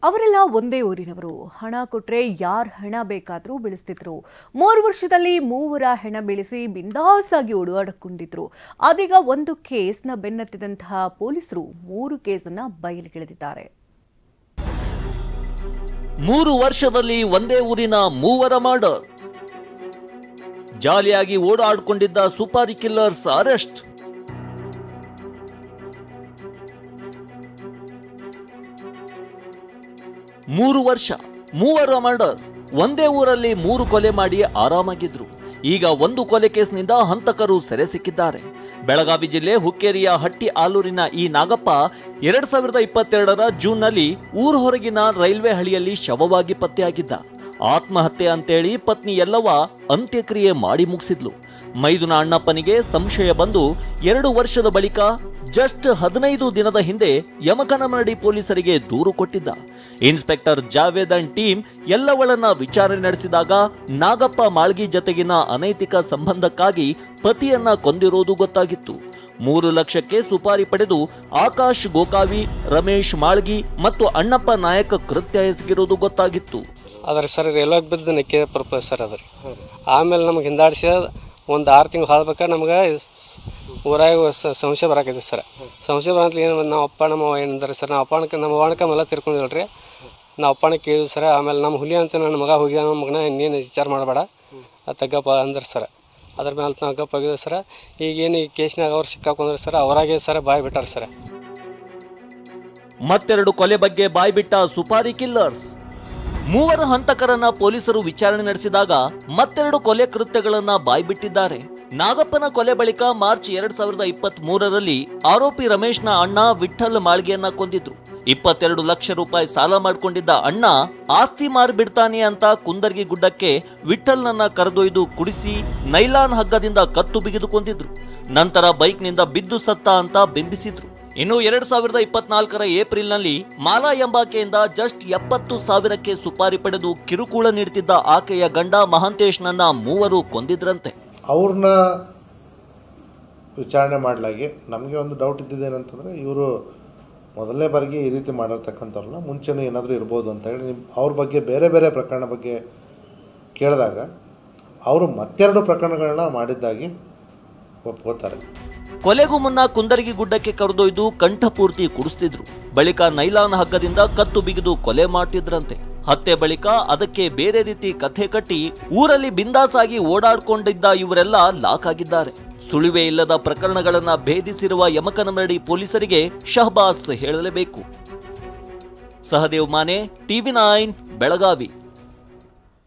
ಅವರೆಲ್ಲ ಒಂದೇ ಊರಿನವರು. ಹಣ ಕೊಟ್ರೆ ಯಾರ ಹಣ ಬೇಕಾದರೂ ಬೆಳೆಸ್ತಿದ್ರು. 3 ವರ್ಷದಲ್ಲಿ 3 ಹೆಣ ಬೆಳೆಸಿ ಬಿಂದಾಸ್ ಆಗಿ ಓಡಾಡಿಕೊಂಡಿದ್ರು. ಅದೀಗ ಒಂದು ಕೇಸ್ನ ಬೆನ್ನತ್ತಿದಂತಹ ಪೊಲೀಸರು 3 ಕೇಸನ್ನ ಬಯಲಿಗೆಳೆದಿದ್ದಾರೆ. 3 ವರ್ಷದಲ್ಲಿ ಒಂದೇ ಊರಿನ 3 ಮರ್ಡರ್. ಜಾಲಿಯಾಗಿ ಓಡಾಡಿಕೊಂಡಿದ್ದ ಸುಪಾರಿ ಕಿಲ್ಲರ್ಸ್ ಅರೆಸ್ಟ್. ಮೂರು ವರ್ಷ 3 ಮರ್ಡರ್. ಒಂದೇ ಊರಲ್ಲಿ 3 ಕೊಲೆ ಮಾಡಿ ಆರಾಮಾಗಿದ್ರು. ಈಗ ಒಂದು ಕೊಲೆ ಕೇಸ್ನಿಂದ ಹಂತಕರು ಸೆರೆ ಸಿಕ್ಕಿದ್ದಾರೆ. ಬೆಳಗಾವಿ ಜಿಲ್ಲೆ ಹುಕ್ಕೇರಿಯ ಹಟ್ಟಿ ಆಲೂರಿನ ಈ ನಾಗಪ್ಪ 2022ರ ಜೂನ್ನಲ್ಲಿ ಊರ ಹೊರಗಿನ ರೈಲ್ವೆ ಹಳಿಯಲ್ಲಿ ಶವವಾಗಿ ಪತ್ತೆಯಾಗಿದ್ದ. ಆತ್ಮಹತ್ಯೆ ಅಂತೇಳಿ ಪತ್ನಿ ಎಲ್ಲವ್ವ ಅಂತ್ಯಕ್ರಿಯೆ ಮಾಡಿ ಮುಗಿಸಿದ್ಲು. ಮೈದುನ ಅಣ್ಣಪ್ಪನಿಗೆ ಸಂಶಯ ಬಂದು 2 ವರ್ಷದ ಬಳಿಕ ಜಸ್ಟ್ 15 ದಿನದ ಹಿಂದೆ ಯಮಕನಮರಡಿ ಪೊಲೀಸರಿಗೆ ದೂರು ಕೊಟ್ಟಿದ್ದ. ಇನ್ಸ್ಪೆಕ್ಟರ್ ಜಾವೇದ್ ಅಂಡ್ ಟೀಮ್ ಎಲ್ಲವಳನ್ನ ವಿಚಾರಣೆ ನಡೆಸಿದಾಗ ನಾಗಪ್ಪ ಮಾಳ್ಗಿ ಜತೆಗಿನ ಅನೈತಿಕ ಸಂಬಂಧಕ್ಕಾಗಿ ಪತಿಯನ್ನ ಕೊಂದಿರೋದು ಗೊತ್ತಾಗಿತ್ತು. 3 ಲಕ್ಷಕ್ಕೆ ಸುಪಾರಿ ಪಡೆದು ಆಕಾಶ್ ಗೋಕಾವಿ, ರಮೇಶ್ ಮಾಳ್ಗಿ ಮತ್ತು ಅಣ್ಣಪ್ಪ ನಾಯಕ ಕೃತ್ಯ ಎಸಗಿರೋದು ಗೊತ್ತಾಗಿತ್ತು. ಅದ್ರ ಸರ್ ರೈಲ್ವೆ ಬಿದ್ದು ನೆಕ್ಕೆ ಪರ್ಪಸ್ ಸರ್ ಅದ್ರಿ. ಆಮೇಲೆ ನಮ್ಗೆ ಹಿಂದಾಡಿಸಿ ಒಂದು 6 ತಿಂಗಳು ಹಾಳ್ಬೇಕಾದ್ರೆ ನಮ್ಗೆ ಊರಾಗ ಸಂಶಯ ಬರಾಕೈತಿ ಸರ್. ಸಂಶಯ ಬರಂತಲಿ ಏನು ನಾವು ಅಪ್ಪ ನಮ್ಮ ಏನಂದ್ರೆ ಸರ್ ನಾವು ನಮ್ಮ ಅಪ್ಪಣಕ್ಕೆ ಎಲ್ಲ ತಿರ್ಕೊಂಡಿಲ್ರಿ. ನಾವು ಅಪ್ಪಣಕ್ಕೆ ಕೇಳಿದ್ವಿ ಸರ್. ಆಮೇಲೆ ನಮ್ಮ ಹುಲಿ ಅಂತ ನನ್ನ ಮಗ ಹೋಗಿ ನಮ್ಮ ಮಗನ ಇನ್ನೇನು ವಿಚಾರ ಮಾಡಬೇಡ ತಗ್ಗಪ್ಪ ಅಂದ್ರೆ ಸರ್. ಅದ್ರ ಮೇಲೆ ನಾವು ಗಪ್ಪ ಆಗಿದ್ವಿ ಸರ್. ಈಗೇನು ಈ ಕೇಸ್ನಾಗ ಅವ್ರು ಸಿಕ್ಕಾಕೊಂಡ್ರೆ ಸರ್ ಅವರಾಗೆ ಸರ್ ಬಾಯ್ ಬಿಟ್ಟಾರ ಸರ್. ಮತ್ತೆರಡು ಕೊಲೆ ಬಗ್ಗೆ ಬಾಯ್ ಬಿಟ್ಟ ಸುಪಾರಿ ಕಿಲ್ಲರ್ಸ್. 3 ಹಂತಕರನ್ನ ಪೊಲೀಸರು ವಿಚಾರಣೆ ನಡೆಸಿದಾಗ ಮತ್ತೆರಡು ಕೊಲೆ ಕೃತ್ಯಗಳನ್ನ ಬಾಯ್ಬಿಟ್ಟಿದ್ದಾರೆ. ನಾಗಪ್ಪನ ಕೊಲೆ ಬಳಿಕ ಮಾರ್ಚ್ 2023ರಲ್ಲಿ ಆರೋಪಿ ರಮೇಶ್ನ ಅಣ್ಣ ವಿಠಲ್ ಮಾಳ್ಗಿಯನ್ನ ಕೊಂದಿದ್ರು. 22 ಲಕ್ಷ ರೂಪಾಯಿ ಸಾಲ ಮಾಡಿಕೊಂಡಿದ್ದ ಅಣ್ಣ ಆಸ್ತಿ ಮಾರ್ಬಿಡ್ತಾನೆ ಅಂತ ಕುಂದರ್ಗಿ ಗುಡ್ಡಕ್ಕೆ ವಿಠಲ್ನನ್ನ ಕರೆದೊಯ್ದು ಕುಡಿಸಿ ನೈಲಾನ್ ಹಗ್ಗದಿಂದ ಕತ್ತು ಬಿಗಿದು ಕೊಂದಿದ್ರು. ನಂತರ ಬೈಕ್ನಿಂದ ಬಿದ್ದು ಸತ್ತ ಅಂತ ಬಿಂಬಿಸಿದ್ರು. ಇನ್ನು 2024ರ ಏಪ್ರಿಲ್ನಲ್ಲಿ ಮಾಲಾ ಎಂಬಾಕೆಯಿಂದ ಜಸ್ಟ್ 70,000ಕ್ಕೆ ಸುಪಾರಿ ಪಡೆದು ಕಿರುಕುಳ ನೀಡುತ್ತಿದ್ದ ಆಕೆಯ ಗಂಡ ಮಹಾಂತೇಶ್ನನ್ನ 3 ಕೊಂದಿದ್ರಂತೆ. ಅವ್ರನ್ನ ವಿಚಾರಣೆ ಮಾಡಲಾಗಿ ನಮಗೆ ಒಂದು ಡೌಟ್ ಇದ್ದಿದ್ದೇನಂತಂದರೆ ಇವರು ಮೊದಲನೇ ಬಾರಿಗೆ ಈ ರೀತಿ ಮಾಡಿರ್ತಕ್ಕಂಥವ್ರನ್ನ ಮುಂಚೆನೇ ಏನಾದರೂ ಇರ್ಬೋದು ಅಂತ ಹೇಳಿ ಅವ್ರ ಬಗ್ಗೆ ಬೇರೆ ಬೇರೆ ಪ್ರಕರಣ ಬಗ್ಗೆ ಕೇಳಿದಾಗ ಅವರು ಮತ್ತೆರಡು ಪ್ರಕರಣಗಳನ್ನ ಮಾಡಿದ್ದಾಗಿ ಒಪ್ಕೋತಾರೆ. ಕೊಲೆಗೂ ಮುನ್ನ ಕುಂದರ್ಗಿ ಗುಡ್ಡಕ್ಕೆ ಕರೆದೊಯ್ದು ಕಂಠಪೂರ್ತಿ ಕುಡಿಸ್ತಿದ್ರು. ಬಳಿಕ ನೈಲಾನ್ ಹಗ್ಗದಿಂದ ಕತ್ತು ಬಿಗಿದು ಕೊಲೆ ಮಾಡ್ತಿದ್ರಂತೆ. ಹತ್ಯೆ ಬಳಿಕ ಅದಕ್ಕೆ ಬೇರೆ ರೀತಿ ಕಥೆ ಕಟ್ಟಿ ಊರಲ್ಲಿ ಬಿಂದಾಸಾಗಿ ಓಡಾಡ್ಕೊಂಡಿದ್ದ ಇವರೆಲ್ಲ ಲಾಕ್ ಆಗಿದ್ದಾರೆ. ಸುಳಿವೆ ಇಲ್ಲದ ಪ್ರಕರಣಗಳನ್ನ ಭೇದಿಸಿರುವ ಯಮಕನಮರಡಿ ಪೊಲೀಸರಿಗೆ ಶಹಬಾಸ್ ಹೇಳಲೇಬೇಕು. ಸಹದೇವ್ ಮಾನೆ, TV9 ಬೆಳಗಾವಿ.